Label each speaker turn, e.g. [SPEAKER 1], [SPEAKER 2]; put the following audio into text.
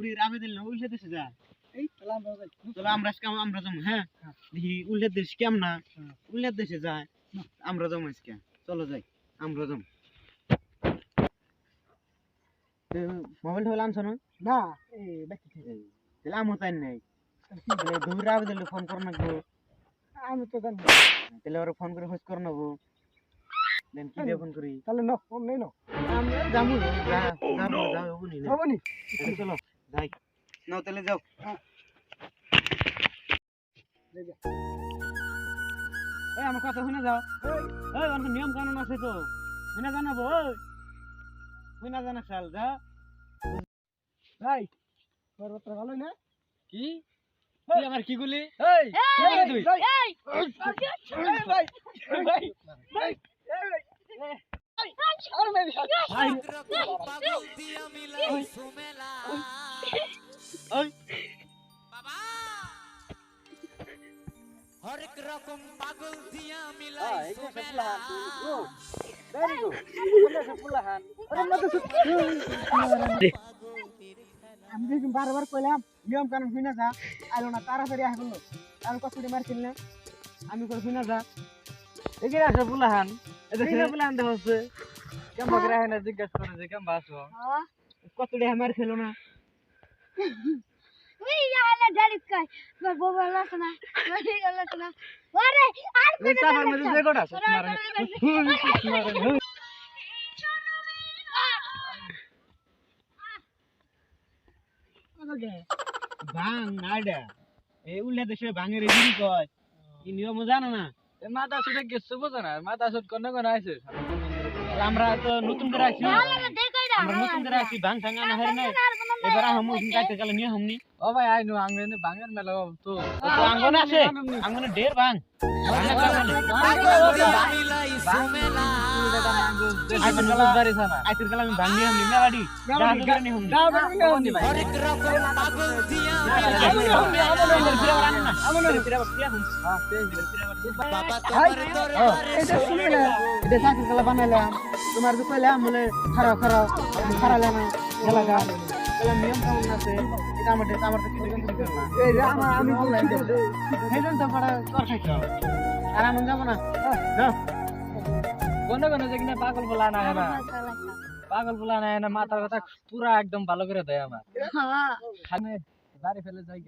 [SPEAKER 1] বুড়ির আবেদন না উল্টে দেশে যা এই তাহলে আমরা যাবো হ্যাঁ দেখি উল্টে দেশ কেমন না উল্টে দেশে যায় আমরা যাবো আজকে চলো যাই আমরা যাবো মোবাইল টোবাইল আনছো না তাহলে আমি তাই নাই দূর আবেদন ফোন করে নেবো আমি তো জানি তাহলে ওরা ফোন করে খোঁজ করে নেবো দেন কি দিয়ে ফোন করি তাহলে ন ফোন নেই না আমরা যাবো যাবো নি চলো যাই নাও তাহলে যাও এই আমার কথা শুনে যাও এই অনেক নিয়ম কানুন আছে তো শুনে জানাবো শুনে জানা চাল যা ভাই তোর ভালো না কি তুই আমার কি গুলি এই তুই
[SPEAKER 2] হরেক রকম পাগল দিয়া মিলাই সোমেলা
[SPEAKER 1] আমি দেখি বারবার কইলাম নিয়ম কানুন শুনে যা আইলো না তাড়াতাড়ি আয় বললো আমি কষ্টে মারছিল না আমি করে শুনে যা দেখি আসে পুলাহান এটা পুলাহান দেওয়া হচ্ছে কেমন করে হয় না জিজ্ঞাসা করে যে কেমন আছো কষ্টে আমার ছিল না
[SPEAKER 3] ওই আলা ডাইরেক্ট কই বাবা লাছ না ওই লাছ না ওরে আর কোন
[SPEAKER 1] সাফার মধ্যে যে গোটা মারে ভাঙ আইডা এই উল্লে দেশে ভাঙের এদিকে কয় কি নিয়ম জানো না
[SPEAKER 4] মাথা সুটে গেছে বোঝো না মাথা সুট কোন কোন আইছে
[SPEAKER 1] আমরা তো নতুন করে আছি আমরা নতুন করে আছি ভাঙ ভাঙা না হয় না এবার হামু গাইতে গেলে নিয়ে হামনি
[SPEAKER 4] ও ভাই আইনো আঙ্গনে ভাঙের মেলা তো
[SPEAKER 1] আঙ্গন আছে আঙ্গনে ঢের ভাঙ
[SPEAKER 2] মিলাই সোমেলা
[SPEAKER 4] আইছেন গলাস বাড়ি ছানা
[SPEAKER 1] আইতের গেলে আমি ভাঙনি হামনি না বাড়ি জাহাজ করে নি হামনি
[SPEAKER 2] হরেক রকম পাগল দিয়া বাবা তোমার দরবারে
[SPEAKER 1] এটা চাকরি গেলা বানাইলাম তোমার তো কইলাম বলে খারাপ খারালাম এলাকা বললাম নিয়ম কেমন আছে এটা আমার তো কিছু কিন্তু না এই যে আমি বললাম সেইজন তো পড়া কর খাইছো আর আমি যাব না যাও
[SPEAKER 4] কোন কোন যে কিনা পাগল বলা না না পাগল বলা না মাথার কথা পুরা একদম ভালো করে দেয় আমার
[SPEAKER 3] হ্যাঁ
[SPEAKER 4] খানে দাঁড়ি ফেলে যাই